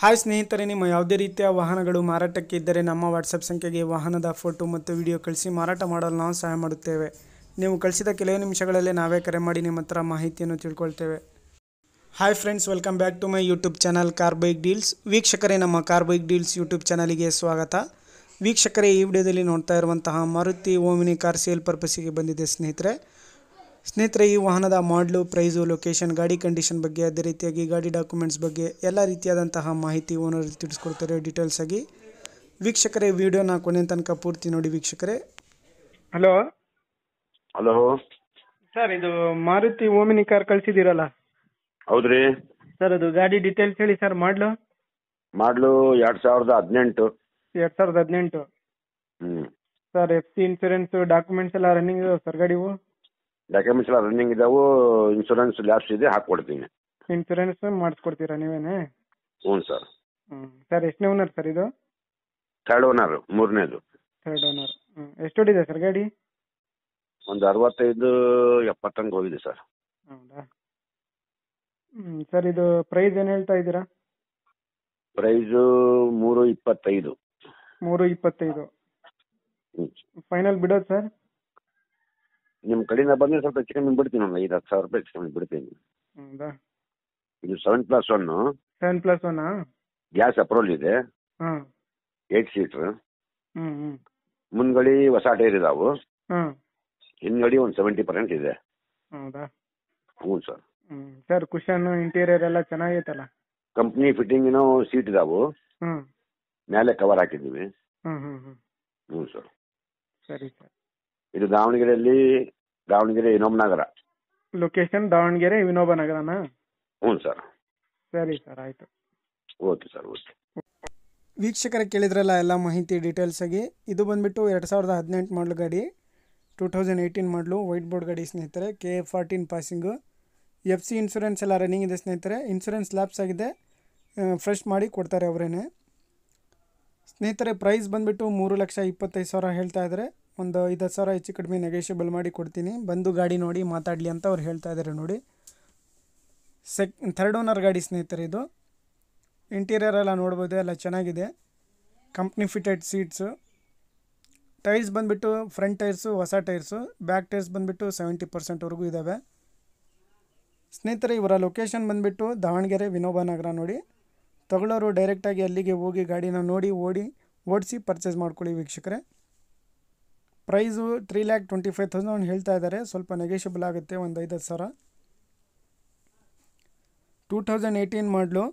Hi ಸ್ನೇಹಿತರೆ, ನಿಮ್ಮ ಯಾವುದೇ ರೀತಿಯ ವಾಹನಗಳು ಮಾರಾಟಕ್ಕೆ ಇದ್ದರೆ ನಮ್ಮ ವಾಟ್ಸಪ್ ಸಂಖ್ಯೆಗೆ ವಾಹನದ ಫೋಟೋ ಮತ್ತು ವಿಡಿಯೋ ಕಳಿಸಿ ಮಾರಾಟ ಮಾಡಲು ನಾವು ಸಹಾಯ ಮಾಡುತ್ತೇವೆ. ನೀವು ಕಳಿಸಿದ ಕೆಲವೇ ನಿಮಿಷಗಳಲ್ಲೇ ನಾವೇ ಕರೆ ಮಾಡಿ ನಿಮ್ಮ ಹತ್ರ ಮಾಹಿತಿಯನ್ನು ತಿಳ್ಕೊಳ್ತೇವೆ. Hi friends, welcome back to my YouTube channel car bike deals. ವೀಕ್ಷಕರೇ, ನಮ್ಮ ಕಾರ್ ಬೈಕ್ ಡೀಲ್ಸ್ ಯೂಟ್ಯೂಬ್ ಚಾನಲಿಗೆ ಸ್ವಾಗತ. ವೀಕ್ಷಕರೇ, ಈ ವಿಡಿಯೋದಲ್ಲಿ ನೋಡ್ತಾ ಇರುವಂತಹ ಮಾರುತಿ ಓಮಿನಿ ಕಾರ್ ಸೇಲ್ ಪರ್ಪಸ್ಸಿಗೆ ಬಂದಿದೆ ಸ್ನೇಹಿತರೆ. ಈ ವಾಹನದ ಮಾಡಲು, ಪ್ರೈಸು, ಲೊಕೇಶನ್, ಗಾಡಿ ಕಂಡೀಷನ್ ಬಗ್ಗೆ, ಅದೇ ರೀತಿಯಾಗಿ ಗಾಡಿ ಡಾಕ್ಯುಮೆಂಟ್ಸ್ ಬಗ್ಗೆ ಎಲ್ಲ ರೀತಿಯಾದಂತಹ ಮಾಹಿತಿ ಓನರ್ ತಿಳಿಸ್ಕೊಡ್ತಾರೆ ಡೀಟೇಲ್ಸ್ ಆಗಿ. ವೀಕ್ಷಕರೇ, ವಿಡಿಯೋನ ಕೊನೆ ತನಕ ಪೂರ್ತಿ ನೋಡಿ ವೀಕ್ಷಕರೇ. ಹಲೋ ಹಲೋ ಸರ್, ಇದು ಮಾರುತಿ ಓಮಿನಿ ಕಾರ್ ಕಳಿಸಿದ್ದೀರಲ್ಲ ಹೌದ್ರಿ ಸರ್, ಅದು ಗಾಡಿ ಡೀಟೇಲ್ಸ್ ಹೇಳಿ ಸರ್. ಮಾಡಲು 2018. 2018 ಸರ್. FC ಇನ್ಸೂರೆನ್ಸ್ ಡಾಕ್ಯುಮೆಂಟ್ಸ್ ಎಲ್ಲ ರನ್ನಿಂಗ್ ಇದಾವೆ ಸರ್ ಗಾಡಿವು? ಡಾಕ್ಯುಮೆಂಟ್ಸ್ ಎಲ್ಲ ರನ್ನಿಂಗ್ ಇದಾವು. ಇನ್ಶೂರೆನ್ಸ್ ಲ್ಯಾಪ್ಸ್ ಇದೆ, ಹಾಕ್ಕೊಡ್ತೀನಿ. ಇನ್ಸೂರೆನ್ಸ್ ಮಾಡಿಸ್ಕೊಡ್ತೀರಾ ನೀವೇನೆ? ಹ್ಞೂ ಸರ್. ಸರ್, ಎಷ್ಟನೇ ಓನರ್ ಸರ್ ಇದು? ಥರ್ಡ್ ಓನರ್, ಮೂರನೇದು. Third owner. ಎಷ್ಟು ಹೊಡಿದೆ ಸರ್ ಗಾಡಿ? ಒಂದು 65-70 ಹಂಗೆ ಹೋಗಿದೆ ಸರ್. ಹೌದಾ? ಸರ್, ಇದು ಪ್ರೈಸ್ ಏನು ಹೇಳ್ತಾ ಇದ್ದೀರಾ? ಪ್ರೈಸು 325. 325 ಫೈನಲ್ ಬಿಡೋದು ಸರ್? ನಿಮ್ಮ ಕಡೆಯಿಂದ ಬಂದರೆ ಸ್ವಲ್ಪ ಹೆಚ್ಚು ಕಮ್ಮಿ ಬಿಡ್ತೀನಿ, ಒಂದು 5-10 ಸಾವಿರ ರೂಪಾಯಿ ಹೆಚ್ಚು ಕಮ್ಮಿ ಬಿಡ್ತೀನಿ. ಹೌದಾ? ಇದು 7+1. 7+1 ಗ್ಯಾಸ್ ಅಪ್ರೋಲ್ ಇದೆ. ಹಾಂ. 8 ಸೀಟ್ರ್. ಹ್ಞೂ. ಮುಂದ್ಗಡೆ ಹೊಸ ಟೈರ್ ಇದಾವು. ಹಾಂ. ಹಿಂದ್ಗಡೆ ಒಂದು 70% ಇದೆ. ಹೌದಾ? ಹ್ಞೂ ಸರ್. ಸರ್, ಕುಷನ್ ಇಂಟೀರಿಯರ್ ಎಲ್ಲ ಚೆನ್ನಾಗೈತಲ್ಲ? ಕಂಪ್ನಿ ಫಿಟ್ಟಿಂಗಿನೋ ಸೀಟ್ ಇದಾವು. ಹ್ಞೂ. ಮೇಲೆ ಕವರ್ ಹಾಕಿದ್ದೀವಿ. ಹ್ಞೂ ಸರ್. ಸರಿ ಸರ್. ಇದು ದಾವಣಗೆರೆ ವಿನೋಬ ನಗರ. ಲೊಕೇಶನ್ ದಾವಣಗೆರೆ ವಿನೋಬ ನಗರನಾ? ಹ್ಞೂ ಸರ್. ಸರಿ ಸರ್, ಆಯಿತು. Okay sir, okay. ವೀಕ್ಷಕರೇ, ಕೇಳಿದ್ರಲ್ಲ ಎಲ್ಲ ಮಾಹಿತಿ ಡೀಟೇಲ್ಸ್ ಆಗಿ. ಇದು ಬಂದುಬಿಟ್ಟು 2018 ಮಾಡಲು ಗಾಡಿ, 2018 ಮಾಡಲು ವೈಟ್ ಬೋರ್ಡ್ ಗಾಡಿ ಸ್ನೇಹಿತರೆ. KF14 passing. FC ಇನ್ಸೂರೆನ್ಸ್ ಎಲ್ಲ ರನ್ನಿಂಗ್ ಇದೆ ಸ್ನೇಹಿತರೆ. ಇನ್ಸೂರೆನ್ಸ್ ಲ್ಯಾಪ್ಸ್ ಆಗಿದೆ, ಫ್ರೆಶ್ ಮಾಡಿ ಕೊಡ್ತಾರೆ ಅವರೇನೆ ಸ್ನೇಹಿತರೆ. ಪ್ರೈಸ್ ಬಂದುಬಿಟ್ಟು 3,25,000 ಹೇಳ್ತಾ ಇದ್ದಾರೆ. ಒಂದು 5,000 ಹೆಚ್ಚು ಕಡಿಮೆ ನೆಗೋಷಿಯಬಲ್ ಮಾಡಿ ಕೊಡ್ತೀನಿ. ಬಂದು ಗಾಡಿ ನೋಡಿ ಮಾತಾಡಲಿ ಅಂತ ಅವ್ರು ಹೇಳ್ತಾ ಇದ್ದಾರೆ ನೋಡಿ. ಥರ್ಡ್ ಓನರ್ ಗಾಡಿ ಸ್ನೇಹಿತರೆ ಇದು. ಇಂಟೀರಿಯರ್ ಎಲ್ಲ ನೋಡ್ಬೋದು, ಎಲ್ಲ ಚೆನ್ನಾಗಿದೆ. Company fitted seats. ಟೈರ್ಸ್ ಬಂದುಬಿಟ್ಟು ಫ್ರಂಟ್ ಟೈರ್ಸು ಹೊಸ ಟೈರ್ಸು, ಬ್ಯಾಕ್ ಟೈರ್ಸ್ ಬಂದುಬಿಟ್ಟು 70%ವರೆಗೂ ಇದ್ದಾವೆ ಸ್ನೇಹಿತರೆ. ಇವರ ಲೊಕೇಶನ್ ಬಂದುಬಿಟ್ಟು ದಾವಣಗೆರೆ ವಿನೋಬ ನಗರ ನೋಡಿ. ತಗೊಳ್ಳೋರು ಡೈರೆಕ್ಟಾಗಿ ಅಲ್ಲಿಗೆ ಹೋಗಿ ಗಾಡಿನ ನೋಡಿ ಓಡಿಸಿ ಪರ್ಚೇಸ್ ಮಾಡ್ಕೊಳ್ಳಿ ವೀಕ್ಷಕರೇ. ಪ್ರೈಸು 3,25,000 ಹೇಳ್ತಾ ಇದ್ದಾರೆ. ಸ್ವಲ್ಪ ನೆಗೋಷಿಯಬಲ್ ಆಗುತ್ತೆ, ಒಂದು 5,000. 2018 ಮಾಡಲು.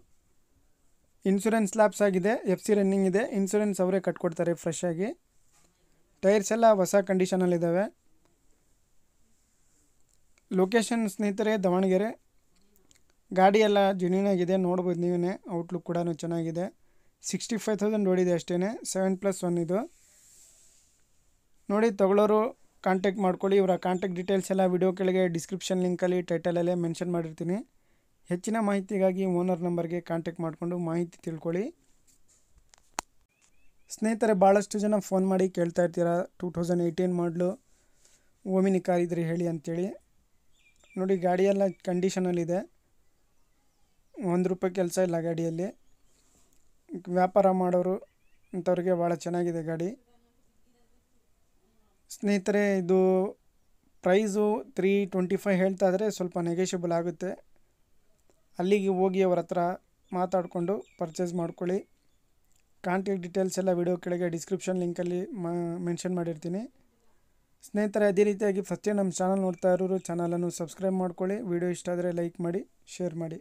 ಇನ್ಸೂರೆನ್ಸ್ ಲ್ಯಾಪ್ಸ್ ಆಗಿದೆ, FC ರನ್ನಿಂಗ್ ಇದೆ. ಇನ್ಸೂರೆನ್ಸ್ ಅವರೇ ಕಟ್ಕೊಡ್ತಾರೆ ಫ್ರೆಶ್ ಆಗಿ. ಟೈರ್ಸ್ ಎಲ್ಲ ಹೊಸ ಕಂಡೀಷನಲ್ಲಿದ್ದಾವೆ. ಲೊಕೇಶನ್ ಸ್ನೇಹಿತರೆ ದಾವಣಗೆರೆ. ಗಾಡಿ ಎಲ್ಲ ಜೆನ್ಯೂನ್ ಆಗಿದೆ, ನೋಡ್ಬೋದು ನೀವೇ. ಔಟ್ಲುಕ್ ಕೂಡ ಚೆನ್ನಾಗಿದೆ. 65,000 ಓಡಿದೆ ಅಷ್ಟೇ. 7+1 ಇದು ನೋಡಿ. ತಗೊಳ್ಳೋರು ಕಾಂಟ್ಯಾಕ್ಟ್ ಮಾಡ್ಕೊಳ್ಳಿ. ಇವರ ಕಾಂಟ್ಯಾಕ್ಟ್ ಡೀಟೇಲ್ಸ್ ಎಲ್ಲ ವಿಡಿಯೋ ಕೆಳಗೆ ಡಿಸ್ಕ್ರಿಪ್ಷನ್ ಲಿಂಕಲ್ಲಿ ಟೈಟಲಲ್ಲೇ ಮೆನ್ಷನ್ ಮಾಡಿರ್ತೀನಿ. ಹೆಚ್ಚಿನ ಮಾಹಿತಿಗಾಗಿ ಓನರ್ ನಂಬರ್ಗೆ ಕಾಂಟ್ಯಾಕ್ಟ್ ಮಾಡಿಕೊಂಡು ಮಾಹಿತಿ ತಿಳ್ಕೊಳ್ಳಿ ಸ್ನೇಹಿತರೆ. ಭಾಳಷ್ಟು ಜನ ಫೋನ್ ಮಾಡಿ ಕೇಳ್ತಾ ಇರ್ತೀರ 2018 ಮಾಡಲು ಓಮಿನಿ ಕಾರ್ ಇದ್ರೆ ಹೇಳಿ ಅಂತೇಳಿ. ನೋಡಿ, ಗಾಡಿಯೆಲ್ಲ ಕಂಡೀಷನಲ್ಲಿದೆ. ₹1 ಕೆಲಸ ಇಲ್ಲ ಗಾಡಿಯಲ್ಲಿ. ವ್ಯಾಪಾರ ಮಾಡೋರು ಇಂಥವ್ರಿಗೆ ಭಾಳ ಚೆನ್ನಾಗಿದೆ ಗಾಡಿ ಸ್ನೇಹಿತರೆ. ಇದು ಪ್ರೈಸು 325 ಹೇಳ್ತಾ ಇದ್ದಾರೆ. ಸ್ವಲ್ಪ ನೆಗೋಷಿಯಬಲ್ ಆಗುತ್ತೆ. ಅಲ್ಲಿಗೆ ಹೋಗಿ ಅವ್ರ ಹತ್ರ ಮಾತಾಡಿಕೊಂಡು ಪರ್ಚೇಸ್ ಮಾಡ್ಕೊಳ್ಳಿ. ಕಾಂಟ್ಯಾಕ್ಟ್ ಡೀಟೇಲ್ಸ್ ಎಲ್ಲ ವಿಡಿಯೋ ಕೆಳಗೆ ಡಿಸ್ಕ್ರಿಪ್ಷನ್ ಲಿಂಕಲ್ಲಿ ಮೆನ್ಷನ್ ಮಾಡಿರ್ತೀನಿ ಸ್ನೇಹಿತರೆ. ಅದೇ ರೀತಿಯಾಗಿ ಫಸ್ಟ್ ಟೈಮ್ ನಮ್ಮ ಚಾನಲ್ ನೋಡ್ತಾ ಇರೋರು ಚಾನಲನ್ನು ಸಬ್ಸ್ಕ್ರೈಬ್ ಮಾಡ್ಕೊಳ್ಳಿ. ವಿಡಿಯೋ ಇಷ್ಟ ಆದರೆ ಲೈಕ್ ಮಾಡಿ, ಶೇರ್ ಮಾಡಿ.